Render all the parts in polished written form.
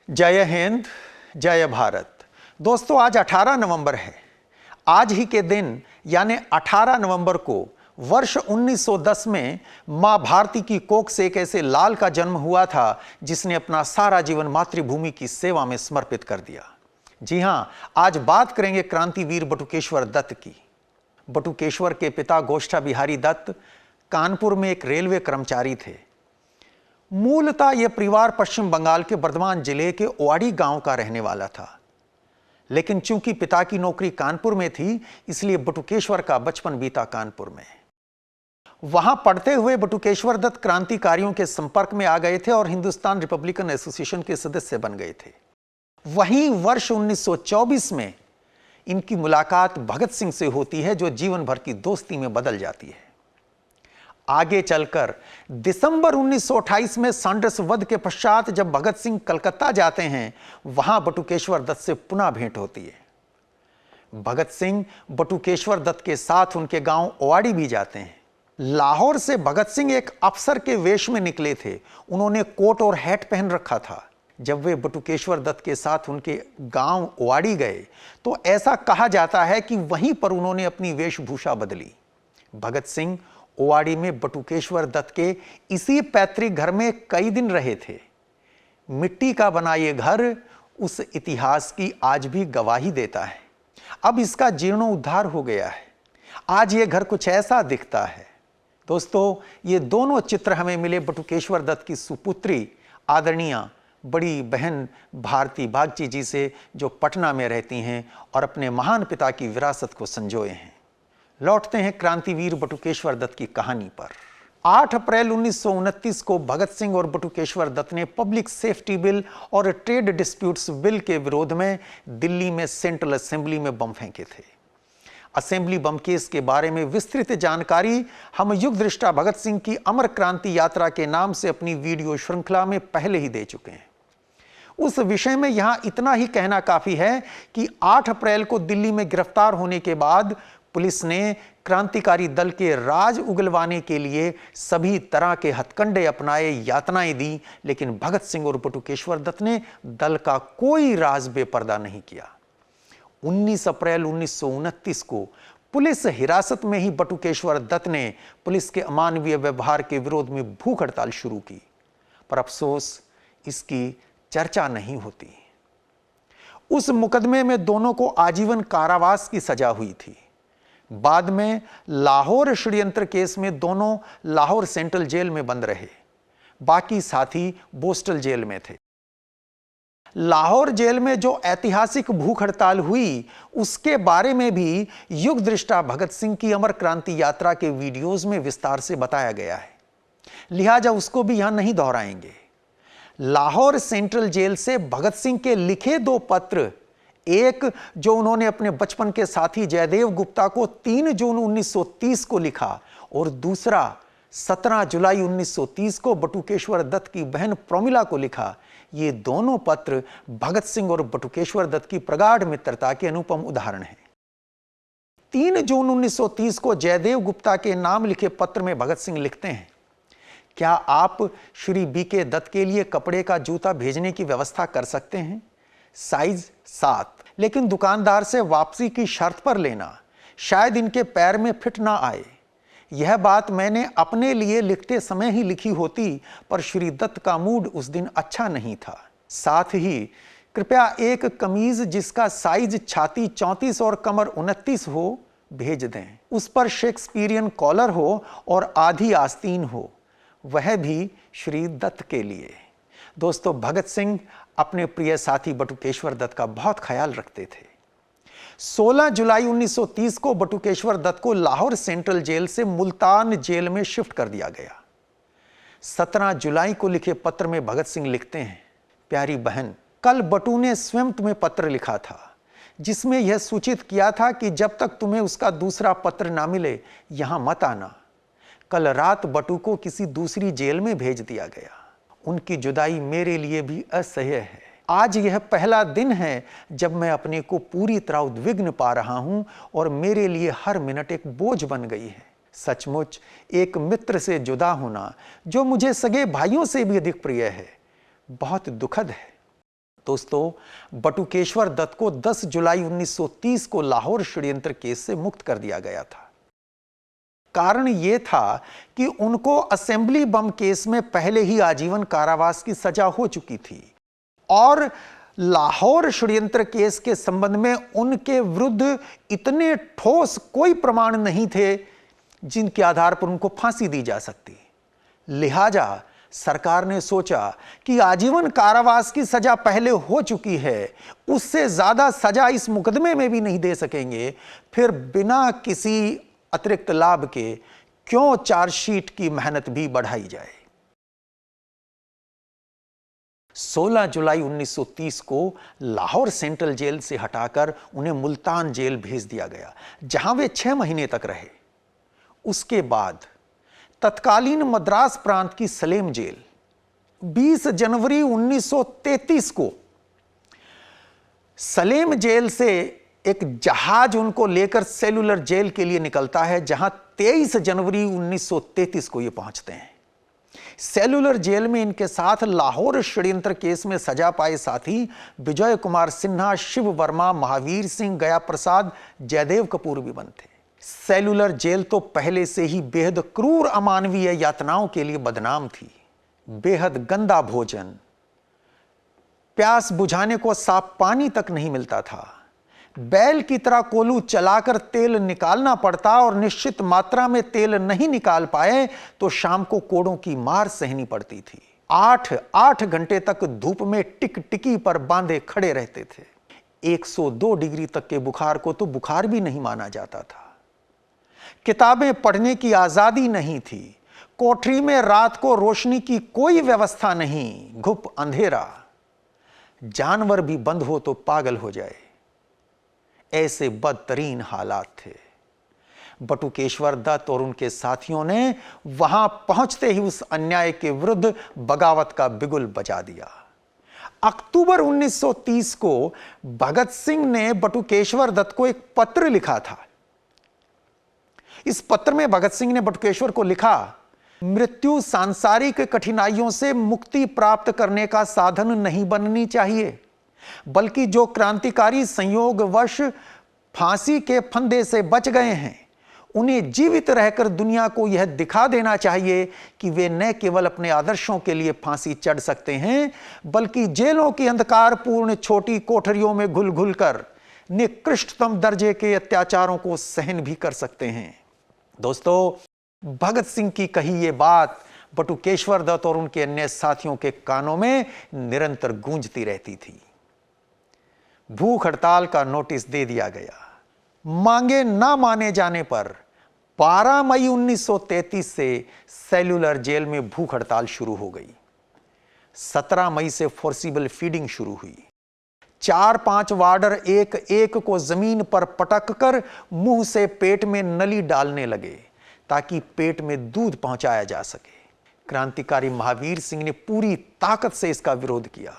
जय हिंद, जय भारत। दोस्तों, आज 18 नवंबर है। आज ही के दिन यानी 18 नवंबर को वर्ष 1910 में मां भारती की कोख से एक ऐसे लाल का जन्म हुआ था जिसने अपना सारा जीवन मातृभूमि की सेवा में समर्पित कर दिया। जी हां, आज बात करेंगे क्रांतिवीर बटुकेश्वर दत्त की। बटुकेश्वर के पिता गोष्ठा बिहारी दत्त कानपुर में एक रेलवे कर्मचारी थे। मूलतः यह परिवार पश्चिम बंगाल के बर्धमान जिले के ओवाड़ी गांव का रहने वाला था, लेकिन चूंकि पिता की नौकरी कानपुर में थी, इसलिए बटुकेश्वर का बचपन बीता कानपुर में। वहां पढ़ते हुए बटुकेश्वर दत्त क्रांतिकारियों के संपर्क में आ गए थे और हिंदुस्तान रिपब्लिकन एसोसिएशन के सदस्य बन गए थे। वहीं वर्ष 1924 में इनकी मुलाकात भगत सिंह से होती है, जो जीवन भर की दोस्ती में बदल जाती है। आगे चलकर दिसंबर 1928 में सैंडर्स वध के पश्चात जब भगत सिंह कलकत्ता जाते हैं, वहां बटुकेश्वर दत्त से पुनः भेंट होती है। भगत सिंह बटुकेश्वर दत्त के साथ उनके गांव ओवाड़ी भी जाते हैं। लाहौर से भगत सिंह एक अफसर के वेश में निकले थे। उन्होंने कोट और हैट पहन रखा था। जब वे बटुकेश्वर दत्त के साथ उनके गांव ओवाड़ी गए तो ऐसा कहा जाता है कि वहीं पर उन्होंने अपनी वेशभूषा बदली। भगत सिंह ओवाड़ी में बटुकेश्वर दत्त के इसी पैतृक घर में कई दिन रहे थे। मिट्टी का बना यह घर उस इतिहास की आज भी गवाही देता है। अब इसका जीर्णोद्धार हो गया है। आज यह घर कुछ ऐसा दिखता है। दोस्तों, ये दोनों चित्र हमें मिले बटुकेश्वर दत्त की सुपुत्री आदरणीय बड़ी बहन भारती बागची जी से, जो पटना में रहती हैं और अपने महान पिता की विरासत को संजोए हैं। लौटते हैं क्रांतिवीर बटुकेश्वर दत्त की कहानी पर। 8 अप्रैल 1929 को भगत सिंह और बटुकेश्वर दत्त ने पब्लिक सेफ्टी बिल और ट्रेड डिस्प्यूट्स बिल के विरोध में दिल्ली में सेंट्रल असेंबली में बम फेंके थे। असेंबली बम केस के बारे में विस्तृत जानकारी हम युग दृष्टा भगत सिंह की अमर क्रांति यात्रा के नाम से अपनी वीडियो श्रृंखला में पहले ही दे चुके हैं। उस विषय में यहां इतना ही कहना काफी है कि 8 अप्रैल को दिल्ली में गिरफ्तार होने के बाद पुलिस ने क्रांतिकारी दल के राज उगलवाने के लिए सभी तरह के हथकंडे अपनाए, यातनाएं दी, लेकिन भगत सिंह और बटुकेश्वर दत्त ने दल का कोई राज बेपर्दा नहीं किया। 19 अप्रैल 1929 को पुलिस हिरासत में ही बटुकेश्वर दत्त ने पुलिस के अमानवीय व्यवहार के विरोध में भूख हड़ताल शुरू की, पर अफसोस इसकी चर्चा नहीं होती। उस मुकदमे में दोनों को आजीवन कारावास की सजा हुई थी। बाद में लाहौर षड्यंत्र केस में दोनों लाहौर सेंट्रल जेल में बंद रहे। बाकी साथी बोस्टल जेल में थे। लाहौर जेल में जो ऐतिहासिक भूख हड़ताल हुई, उसके बारे में भी युग दृष्टा भगत सिंह की अमर क्रांति यात्रा के वीडियोज में विस्तार से बताया गया है, लिहाजा उसको भी यहां नहीं दोहराएंगे। लाहौर सेंट्रल जेल से भगत सिंह के लिखे 2 पत्र, एक जो उन्होंने अपने बचपन के साथी जयदेव गुप्ता को 3 जून 1930 को लिखा और दूसरा 17 जुलाई 1930 को बटुकेश्वर दत्त की बहन प्रोमिला को लिखा। ये दोनों पत्र भगत सिंह और बटुकेश्वर दत्त की प्रगाढ़ मित्रता के अनुपम उदाहरण हैं। 3 जून 1930 को जयदेव गुप्ता के नाम लिखे पत्र में भगत सिंह लिखते हैं, क्या आप श्री बीके दत्त के लिए कपड़े का जूता भेजने की व्यवस्था कर सकते हैं? साइज 7, लेकिन दुकानदार से वापसी की शर्त पर लेना, शायद इनके पैर में फिट ना आए। यह बात मैंने अपने लिए लिखते समय ही लिखी होती, पर श्री दत्त का मूड उस दिन अच्छा नहीं था। साथ ही कृपया एक कमीज जिसका साइज छाती 34 और कमर 29 हो भेज दें। उस पर शेक्सपियरियन कॉलर हो और आधी आस्तीन हो, वह भी श्री दत्त के लिए। दोस्तों, भगत सिंह अपने प्रिय साथी बटुकेश्वर दत्त का बहुत ख्याल रखते थे। 16 जुलाई 1930 को बटुकेश्वर दत्त को लाहौर सेंट्रल जेल से मुल्तान जेल में शिफ्ट कर दिया गया। 17 जुलाई को लिखे पत्र में भगत सिंह लिखते हैं, प्यारी बहन, कल बटू ने स्वयं तुम्हें पत्र लिखा था, जिसमें यह सूचित किया था कि जब तक तुम्हें उसका दूसरा पत्र ना मिले यहां मत आना। कल रात बटू को किसी दूसरी जेल में भेज दिया गया। उनकी जुदाई मेरे लिए भी असह्य है। आज यह पहला दिन है जब मैं अपने को पूरी तरह उद्विग्न पा रहा हूं और मेरे लिए हर मिनट एक बोझ बन गई है। सचमुच एक मित्र से जुदा होना, जो मुझे सगे भाइयों से भी अधिक प्रिय है, बहुत दुखद है। दोस्तों, बटुकेश्वर दत्त को 10 जुलाई 1930 को लाहौर षड्यंत्र केस से मुक्त कर दिया गया था। कारण यह था कि उनको असेंबली बम केस में पहले ही आजीवन कारावास की सजा हो चुकी थी और लाहौर षड्यंत्र केस के संबंध में उनके विरुद्ध इतने ठोस कोई प्रमाण नहीं थे जिनके आधार पर उनको फांसी दी जा सकती। लिहाजा सरकार ने सोचा कि आजीवन कारावास की सजा पहले हो चुकी है, उससे ज्यादा सजा इस मुकदमे में भी नहीं दे सकेंगे, फिर बिना किसी अतिरिक्त लाभ के क्यों चार्जशीट की मेहनत भी बढ़ाई जाए। 16 जुलाई 1930 को लाहौर सेंट्रल जेल से हटाकर उन्हें मुल्तान जेल भेज दिया गया, जहां वे 6 महीने तक रहे। उसके बाद तत्कालीन मद्रास प्रांत की सलेम जेल 20 जनवरी 1933 को सलेम जेल से एक जहाज उनको लेकर सेलुलर जेल के लिए निकलता है, जहां 23 जनवरी 1933 को ये पहुंचते हैं। सेलुलर जेल में इनके साथ लाहौर षड्यंत्र केस में सजा पाए साथी विजय कुमार सिन्हा, शिव वर्मा, महावीर सिंह, गया प्रसाद, जयदेव कपूर भी बंद थे। सेलुलर जेल तो पहले से ही बेहद क्रूर अमानवीय यातनाओं के लिए बदनाम थी। बेहद गंदा भोजन, प्यास बुझाने को साफ पानी तक नहीं मिलता था। बैल की तरह कोलू चलाकर तेल निकालना पड़ता और निश्चित मात्रा में तेल नहीं निकाल पाए तो शाम को कोड़ों की मार सहनी पड़ती थी। 8 घंटे तक धूप में टिक टिकी पर बांधे खड़े रहते थे। 102 डिग्री तक के बुखार को तो बुखार भी नहीं माना जाता था। किताबें पढ़ने की आजादी नहीं थी। कोठरी में रात को रोशनी की कोई व्यवस्था नहीं, घुप अंधेरा। जानवर भी बंद हो तो पागल हो जाए, ऐसे बदतरीन हालात थे। बटुकेश्वर दत्त और उनके साथियों ने वहां पहुंचते ही उस अन्याय के विरुद्ध बगावत का बिगुल बजा दिया। अक्टूबर 1930 को भगत सिंह ने बटुकेश्वर दत्त को एक पत्र लिखा था। इस पत्र में भगत सिंह ने बटुकेश्वर को लिखा, मृत्यु सांसारिक कठिनाइयों से मुक्ति प्राप्त करने का साधन नहीं बननी चाहिए, बल्कि जो क्रांतिकारी संयोगवश फांसी के फंदे से बच गए हैं, उन्हें जीवित रहकर दुनिया को यह दिखा देना चाहिए कि वे न केवल अपने आदर्शों के लिए फांसी चढ़ सकते हैं, बल्कि जेलों की अंधकारपूर्ण छोटी कोठरियों में घुल घुल कर निकृष्टतम दर्जे के अत्याचारों को सहन भी कर सकते हैं। दोस्तों, भगत सिंह की कही ये बात बटुकेश्वर दत्त और उनके अन्य साथियों के कानों में निरंतर गूंजती रहती थी। भूख हड़ताल का नोटिस दे दिया गया। मांगे ना माने जाने पर 12 मई 1933 से सेलुलर जेल में भूख हड़ताल शुरू हो गई। 17 मई से फोर्सिबल फीडिंग शुरू हुई। 4-5 वार्डर एक एक को जमीन पर पटक कर मुंह से पेट में नली डालने लगे ताकि पेट में दूध पहुंचाया जा सके। क्रांतिकारी महावीर सिंह ने पूरी ताकत से इसका विरोध किया।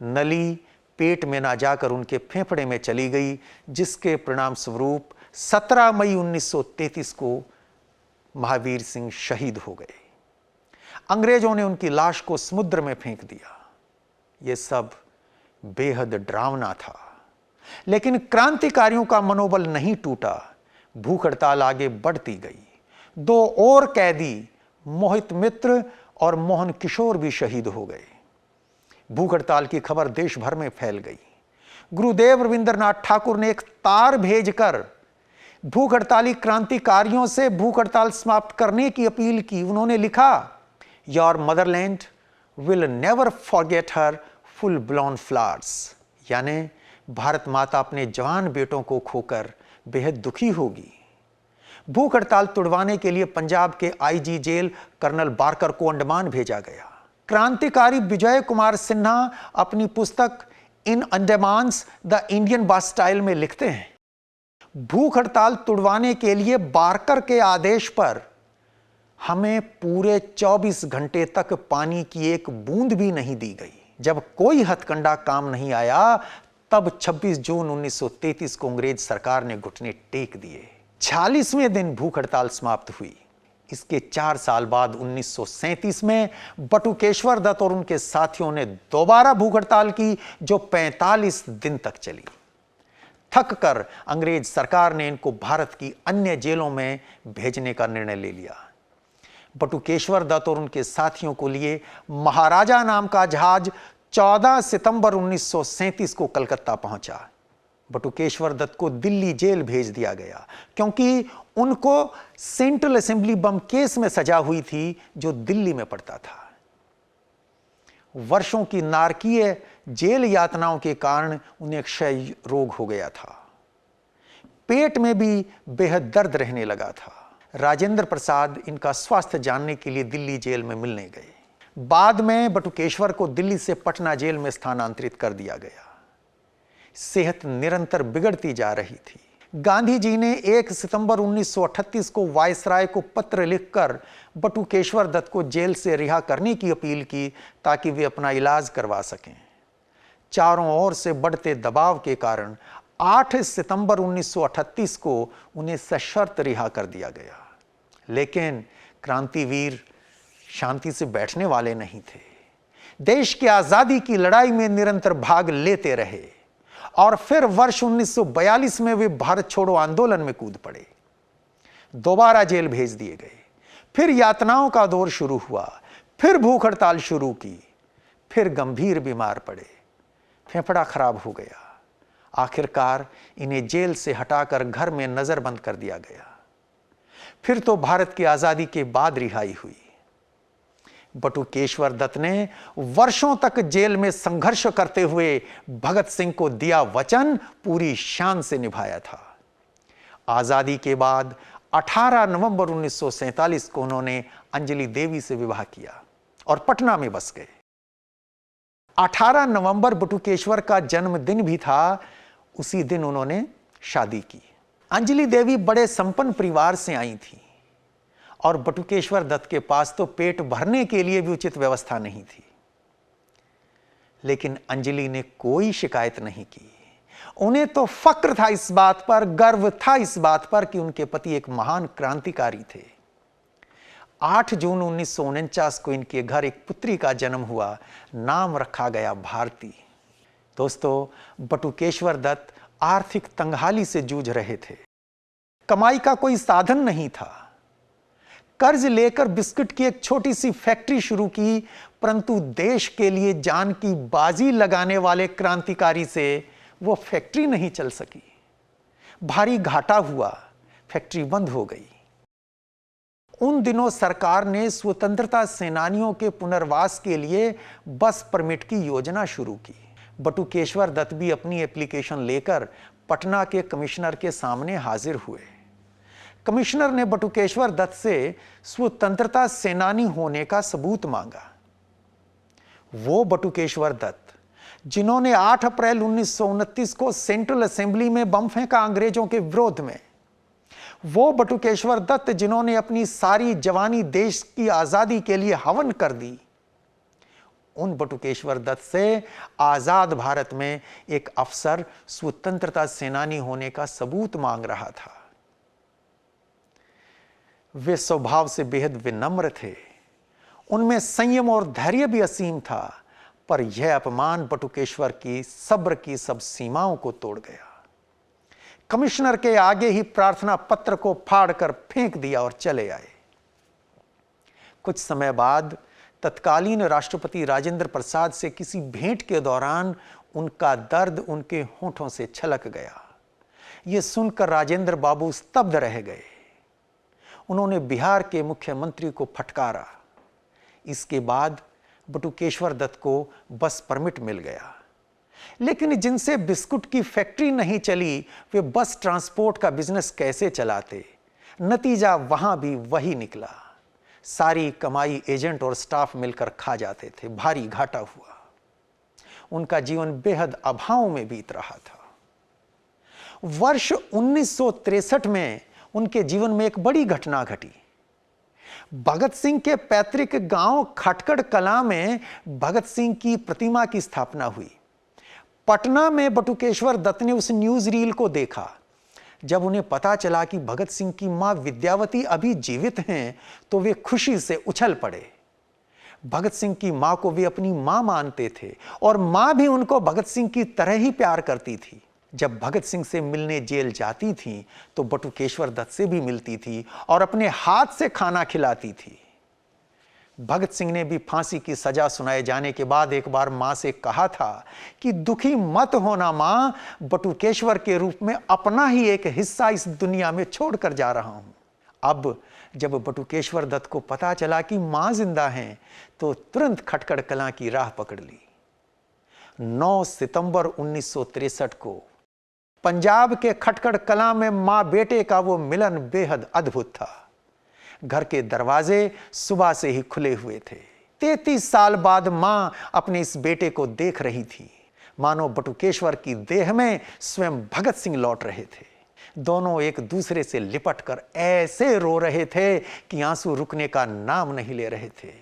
नली पेट में ना जाकर उनके फेफड़े में चली गई, जिसके परिणाम स्वरूप 17 मई 1933 को महावीर सिंह शहीद हो गए। अंग्रेजों ने उनकी लाश को समुद्र में फेंक दिया। यह सब बेहद डरावना था, लेकिन क्रांतिकारियों का मनोबल नहीं टूटा। भूख हड़ताल आगे बढ़ती गई। 2 और कैदी मोहित मित्र और मोहन किशोर भी शहीद हो गए। भूख हड़ताल की खबर देश भर में फैल गई। गुरुदेव रविंद्रनाथ ठाकुर ने एक तार भेजकर भूख हड़ताली क्रांतिकारियों से भूख हड़ताल समाप्त करने की अपील की। उन्होंने लिखा, your Motherland will never forget her full ब्लॉन flowers, यानी भारत माता अपने जवान बेटों को खोकर बेहद दुखी होगी। भूख हड़ताल तुड़वाने के लिए पंजाब के आईजी जेल कर्नल बारकर को अंडमान भेजा गया। क्रांतिकारी विजय कुमार सिन्हा अपनी पुस्तक इन अंडमान्स द इंडियन बास्टाइल में लिखते हैं, भूख हड़ताल तुड़वाने के लिए बारकर के आदेश पर हमें पूरे 24 घंटे तक पानी की एक बूंद भी नहीं दी गई। जब कोई हथकंडा काम नहीं आया, तब 26 जून 1933 को अंग्रेज सरकार ने घुटने टेक दिए। 46वें दिन भूख हड़ताल समाप्त हुई। इसके 4 साल बाद 1937 में बटुकेश्वर दत्त और उनके साथियों ने दोबारा भूख हड़ताल की, जो 45 दिन तक चली। थक कर अंग्रेज सरकार ने इनको भारत की अन्य जेलों में भेजने का निर्णय ले लिया। बटुकेश्वर दत्त और उनके साथियों को लिए महाराजा नाम का जहाज 14 सितंबर 1937 को कलकत्ता पहुंचा। बटुकेश्वर दत्त को दिल्ली जेल भेज दिया गया, क्योंकि उनको सेंट्रल असेंबली बम केस में सजा हुई थी, जो दिल्ली में पड़ता था। वर्षों की नारकीय जेल यातनाओं के कारण उन्हें क्षय रोग हो गया था। पेट में भी बेहद दर्द रहने लगा था। राजेंद्र प्रसाद इनका स्वास्थ्य जानने के लिए दिल्ली जेल में मिलने गए। बाद में बटुकेश्वर को दिल्ली से पटना जेल में स्थानांतरित कर दिया गया। सेहत निरंतर बिगड़ती जा रही थी। गांधी जी ने 1 सितंबर 1938 को वायसराय को पत्र लिखकर बटुकेश्वर दत्त को जेल से रिहा करने की अपील की, ताकि वे अपना इलाज करवा सकें। चारों ओर से बढ़ते दबाव के कारण 8 सितंबर 1938 को उन्हें सशर्त रिहा कर दिया गया। लेकिन क्रांतिवीर शांति से बैठने वाले नहीं थे। देश की आजादी की लड़ाई में निरंतर भाग लेते रहे और फिर वर्ष 1942 में वे भारत छोड़ो आंदोलन में कूद पड़े। दोबारा जेल भेज दिए गए। फिर यातनाओं का दौर शुरू हुआ। फिर भूख हड़ताल शुरू की। फिर गंभीर बीमार पड़े। फेफड़ा खराब हो गया। आखिरकार इन्हें जेल से हटाकर घर में नजरबंद कर दिया गया। फिर तो भारत की आजादी के बाद रिहाई हुई। बटुकेश्वर दत्त ने वर्षों तक जेल में संघर्ष करते हुए भगत सिंह को दिया वचन पूरी शान से निभाया था। आजादी के बाद 18 नवंबर 1947 को उन्होंने अंजलि देवी से विवाह किया और पटना में बस गए। 18 नवंबर बटुकेश्वर का जन्मदिन भी था। उसी दिन उन्होंने शादी की। अंजलि देवी बड़े संपन्न परिवार से आई थी और बटुकेश्वर दत्त के पास तो पेट भरने के लिए भी उचित व्यवस्था नहीं थी। लेकिन अंजलि ने कोई शिकायत नहीं की। उन्हें तो फक्र था इस बात पर, गर्व था इस बात पर कि उनके पति एक महान क्रांतिकारी थे। 8 जून 1949 को इनके घर एक पुत्री का जन्म हुआ। नाम रखा गया भारती। दोस्तों, बटुकेश्वर दत्त आर्थिक तंगहाली से जूझ रहे थे। कमाई का कोई साधन नहीं था। कर्ज लेकर बिस्कुट की एक छोटी सी फैक्ट्री शुरू की, परंतु देश के लिए जान की बाजी लगाने वाले क्रांतिकारी से वो फैक्ट्री नहीं चल सकी। भारी घाटा हुआ। फैक्ट्री बंद हो गई। उन दिनों सरकार ने स्वतंत्रता सेनानियों के पुनर्वास के लिए बस परमिट की योजना शुरू की। बटुकेश्वर दत्त भी अपनी एप्लीकेशन लेकर पटना के कमिश्नर के सामने हाजिर हुए। कमिश्नर ने बटुकेश्वर दत्त से स्वतंत्रता सेनानी होने का सबूत मांगा। वो बटुकेश्वर दत्त जिन्होंने 8 अप्रैल 1929 को सेंट्रल असेंबली में बम फेंका अंग्रेजों के विरोध में, वो बटुकेश्वर दत्त जिन्होंने अपनी सारी जवानी देश की आजादी के लिए हवन कर दी, उन बटुकेश्वर दत्त से आजाद भारत में एक अफसर स्वतंत्रता सेनानी होने का सबूत मांग रहा था। वे स्वभाव से बेहद विनम्र थे। उनमें संयम और धैर्य भी असीम था, पर यह अपमान बटुकेश्वर की सब्र की सब सीमाओं को तोड़ गया। कमिश्नर के आगे ही प्रार्थना पत्र को फाड़कर फेंक दिया और चले आए। कुछ समय बाद तत्कालीन राष्ट्रपति राजेंद्र प्रसाद से किसी भेंट के दौरान उनका दर्द उनके होठों से छलक गया। यह सुनकर राजेंद्र बाबू स्तब्ध रह गए। उन्होंने बिहार के मुख्यमंत्री को फटकारा। इसके बाद बटुकेश्वर दत्त को बस परमिट मिल गया। लेकिन जिनसे बिस्कुट की फैक्ट्री नहीं चली, वे बस ट्रांसपोर्ट का बिजनेस कैसे चलाते? नतीजा वहां भी वही निकला। सारी कमाई एजेंट और स्टाफ मिलकर खा जाते थे। भारी घाटा हुआ। उनका जीवन बेहद अभाव में बीत रहा था। वर्ष 1963 में उनके जीवन में एक बड़ी घटना घटी। भगत सिंह के पैतृक गांव खटकड़ कलां में भगत सिंह की प्रतिमा की स्थापना हुई। पटना में बटुकेश्वर दत्त ने उस न्यूज रील को देखा जब उन्हें पता चला कि भगत सिंह की मां विद्यावती अभी जीवित हैं तो वे खुशी से उछल पड़े। भगत सिंह की मां को वे अपनी मां मानते थे और मां भी उनको भगत सिंह की तरह ही प्यार करती थी। जब भगत सिंह से मिलने जेल जाती थी तो बटुकेश्वर दत्त से भी मिलती थी और अपने हाथ से खाना खिलाती थी। भगत सिंह ने भी फांसी की सजा सुनाए जाने के बाद एक बार मां से कहा था कि दुखी मत होना मां, बटुकेश्वर के रूप में अपना ही एक हिस्सा इस दुनिया में छोड़कर जा रहा हूं। अब जब बटुकेश्वर दत्त को पता चला कि मां जिंदा हैं तो तुरंत खटकड़ कलां की राह पकड़ ली। 9 सितंबर 1963 को पंजाब के खटकड़ कलां में मां बेटे का वो मिलन बेहद अद्भुत था। घर के दरवाजे सुबह से ही खुले हुए थे। 33 साल बाद मां अपने इस बेटे को देख रही थी, मानो बटुकेश्वर की देह में स्वयं भगत सिंह लौट रहे थे। दोनों एक दूसरे से लिपटकर ऐसे रो रहे थे कि आंसू रुकने का नाम नहीं ले रहे थे।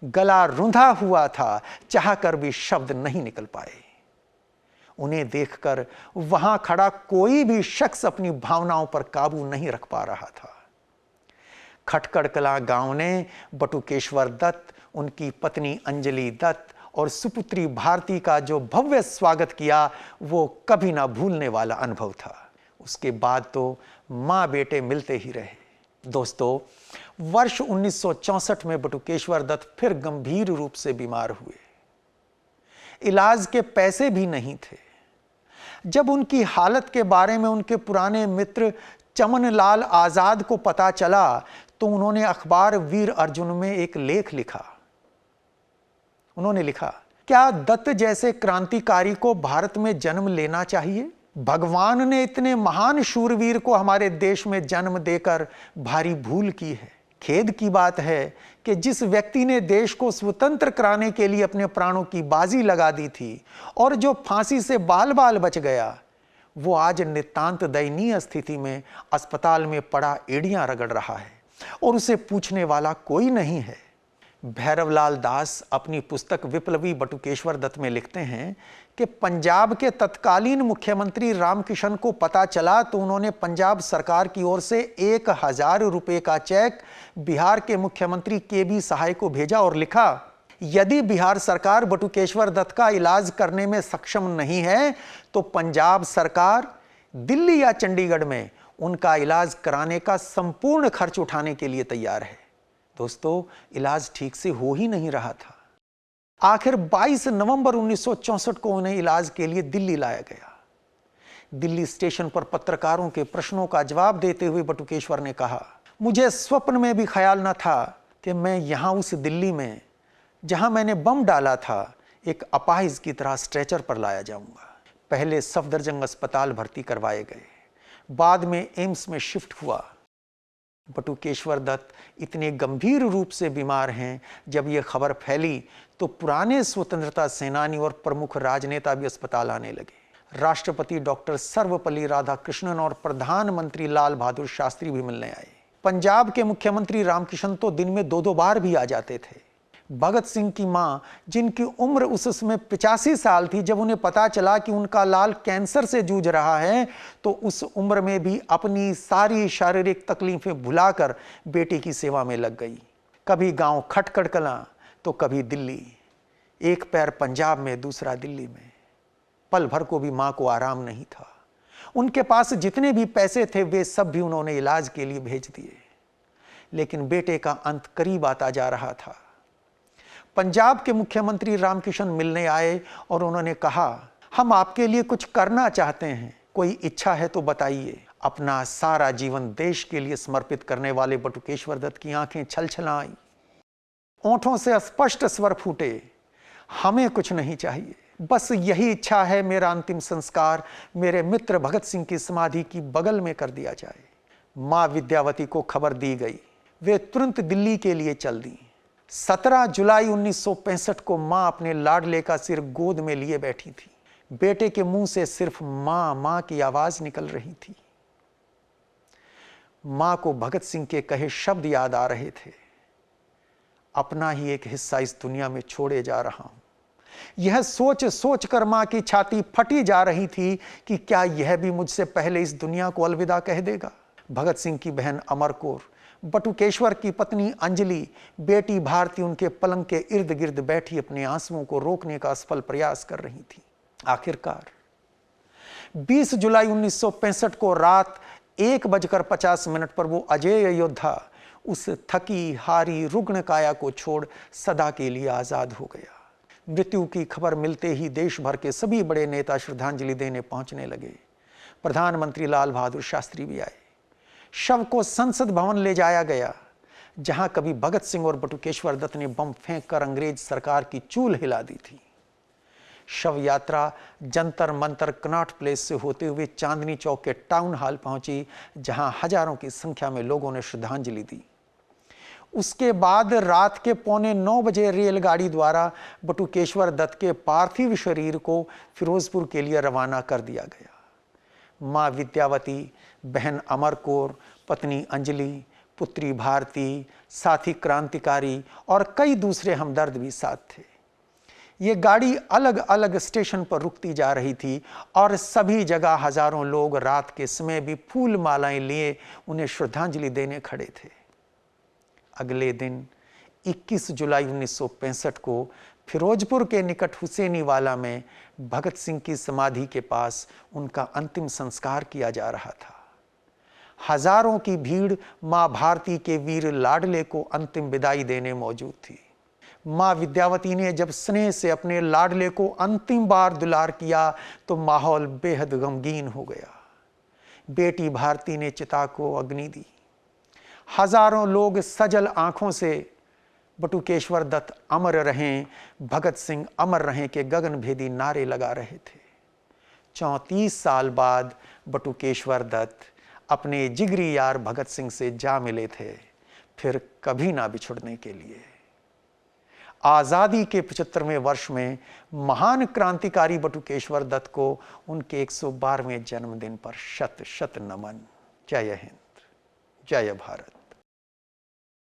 गला रुंधा हुआ था, चाहकर भी शब्द नहीं निकल पाए। उन्हें देखकर वहां खड़ा कोई भी शख्स अपनी भावनाओं पर काबू नहीं रख पा रहा था। खटकड़ कलां गांव ने बटुकेश्वर दत्त, उनकी पत्नी अंजलि दत्त और सुपुत्री भारती का जो भव्य स्वागत किया वो कभी ना भूलने वाला अनुभव था। उसके बाद तो मां बेटे मिलते ही रहे। दोस्तों, वर्ष 1964 में बटुकेश्वर दत्त फिर गंभीर रूप से बीमार हुए। इलाज के पैसे भी नहीं थे। जब उनकी हालत के बारे में उनके पुराने मित्र चमन लाल आजाद को पता चला तो उन्होंने अखबार वीर अर्जुन में एक लेख लिखा। उन्होंने लिखा, क्या दत्त जैसे क्रांतिकारी को भारत में जन्म लेना चाहिए? भगवान ने इतने महान शूरवीर को हमारे देश में जन्म देकर भारी भूल की है। खेद की बात है कि जिस व्यक्ति ने देश को स्वतंत्र कराने के लिए अपने प्राणों की बाजी लगा दी थी और जो फांसी से बाल बाल बच गया, वो आज नितांत दयनीय स्थिति में अस्पताल में पड़ा एड़ियां रगड़ रहा है और उसे पूछने वाला कोई नहीं है। भैरवलाल दास अपनी पुस्तक विप्लवी बटुकेश्वर दत्त में लिखते हैं कि पंजाब के तत्कालीन मुख्यमंत्री रामकिशन को पता चला तो उन्होंने पंजाब सरकार की ओर से 1000 रुपए का चेक बिहार के मुख्यमंत्री KB सहाय को भेजा और लिखा, यदि बिहार सरकार बटुकेश्वर दत्त का इलाज करने में सक्षम नहीं है तो पंजाब सरकार दिल्ली या चंडीगढ़ में उनका इलाज कराने का संपूर्ण खर्च उठाने के लिए तैयार है। दोस्तों, इलाज ठीक से हो ही नहीं रहा था। आखिर 22 नवंबर 1964 को उन्हें इलाज के लिए दिल्ली लाया गया। दिल्ली स्टेशन पर पत्रकारों के प्रश्नों का जवाब देते हुए बटुकेश्वर ने कहा, मुझे स्वप्न में भी ख्याल न था कि मैं यहां उस दिल्ली में जहां मैंने बम डाला था एक अपाहिज की तरह स्ट्रेचर पर लाया जाऊंगा। पहले सफदरजंग अस्पताल भर्ती करवाए गए, बाद में एम्स में शिफ्ट हुआ। बटुकेश्वर दत्त इतने गंभीर रूप से बीमार हैं, जब यह खबर फैली तो पुराने स्वतंत्रता सेनानी और प्रमुख राजनेता भी अस्पताल आने लगे। राष्ट्रपति डॉक्टर सर्वपल्ली राधाकृष्णन और प्रधानमंत्री लाल बहादुर शास्त्री भी मिलने आए। पंजाब के मुख्यमंत्री रामकिशन तो दिन में 2-2 बार भी आ जाते थे। भगत सिंह की मां, जिनकी उम्र उस समय 85 साल थी, जब उन्हें पता चला कि उनका लाल कैंसर से जूझ रहा है तो उस उम्र में भी अपनी सारी शारीरिक तकलीफें भुलाकर बेटे की सेवा में लग गई। कभी गांव खटकड़ कलां तो कभी दिल्ली, एक पैर पंजाब में दूसरा दिल्ली में। पल भर को भी मां को आराम नहीं था। उनके पास जितने भी पैसे थे वे सब भी उन्होंने इलाज के लिए भेज दिए। लेकिन बेटे का अंत करीब आता जा रहा था। पंजाब के मुख्यमंत्री रामकिशन मिलने आए और उन्होंने कहा, हम आपके लिए कुछ करना चाहते हैं, कोई इच्छा है तो बताइए। अपना सारा जीवन देश के लिए समर्पित करने वाले बटुकेश्वर दत्त की आंखें छलछला आईं। ओंठों से स्पष्ट स्वर फूटे, हमें कुछ नहीं चाहिए, बस यही इच्छा है मेरा अंतिम संस्कार मेरे मित्र भगत सिंह की समाधि की बगल में कर दिया जाए। मां विद्यावती को खबर दी गई। वे तुरंत दिल्ली के लिए चल दी। 17 जुलाई 1965 को मां अपने लाडले का सिर गोद में लिए बैठी थी। बेटे के मुंह से सिर्फ मां मां की आवाज निकल रही थी। मां को भगत सिंह के कहे शब्द याद आ रहे थे, अपना ही एक हिस्सा इस दुनिया में छोड़े जा रहा हूं, यह सोच सोच कर मां की छाती फटी जा रही थी कि क्या यह भी मुझसे पहले इस दुनिया को अलविदा कह देगा। भगत सिंह की बहन अमर कौर, बटुकेश्वर की पत्नी अंजलि, बेटी भारती उनके पलंग के इर्द गिर्द बैठी अपने आंसुओं को रोकने का असफल प्रयास कर रही थी। आखिरकार 20 जुलाई 1965 को रात 1:50 पर वो अजेय योद्धा उस थकी हारी रुग्ण काया को छोड़ सदा के लिए आजाद हो गया। मृत्यु की खबर मिलते ही देश भर के सभी बड़े नेता श्रद्धांजलि देने पहुंचने लगे। प्रधानमंत्री लाल बहादुर शास्त्री भी आए। शव को संसद भवन ले जाया गया, जहां कभी भगत सिंह और बटुकेश्वर दत्त ने बम फेंक कर अंग्रेज सरकार की चूल हिला दी थी। शव यात्रा जंतर मंतर कनॉट प्लेस से होते हुए चांदनी चौक के टाउन हॉल पहुंची, जहां हजारों की संख्या में लोगों ने श्रद्धांजलि दी। उसके बाद रात के 8:45 रेलगाड़ी द्वारा बटुकेश्वर दत्त के पार्थिव शरीर को फिरोजपुर के लिए रवाना कर दिया गया। मां विद्यावती, बहन अमर कौर, पत्नी अंजलि, पुत्री भारती, साथी क्रांतिकारी और कई दूसरे हमदर्द भी साथ थे। ये गाड़ी अलग अलग स्टेशन पर रुकती जा रही थी और सभी जगह हजारों लोग रात के समय भी फूल मालाएं लिए उन्हें श्रद्धांजलि देने खड़े थे। अगले दिन 21 जुलाई 1965 को फिरोजपुर के निकट हुसैनीवाला में भगत सिंह की समाधि के पास उनका अंतिम संस्कार किया जा रहा था। हजारों की भीड़ मां भारती के वीर लाडले को अंतिम विदाई देने मौजूद थी। मां विद्यावती ने जब स्नेह से अपने लाडले को अंतिम बार दुलार किया तो माहौल बेहद गमगीन हो गया। बेटी भारती ने चिता को अग्नि दी। हजारों लोग सजल आंखों से बटुकेश्वर दत्त अमर रहें, भगत सिंह अमर रहें के गगनभेदी नारे लगा रहे थे। 34 साल बाद बटुकेश्वर दत्त अपने जिगरी यार भगत सिंह से जा मिले थे, फिर कभी ना बिछुड़ने के लिए। आजादी के 75वें वर्ष में महान क्रांतिकारी बटुकेश्वर दत्त को उनके 112वें जन्मदिन पर शत शत नमन। जय हिंद, जय भारत।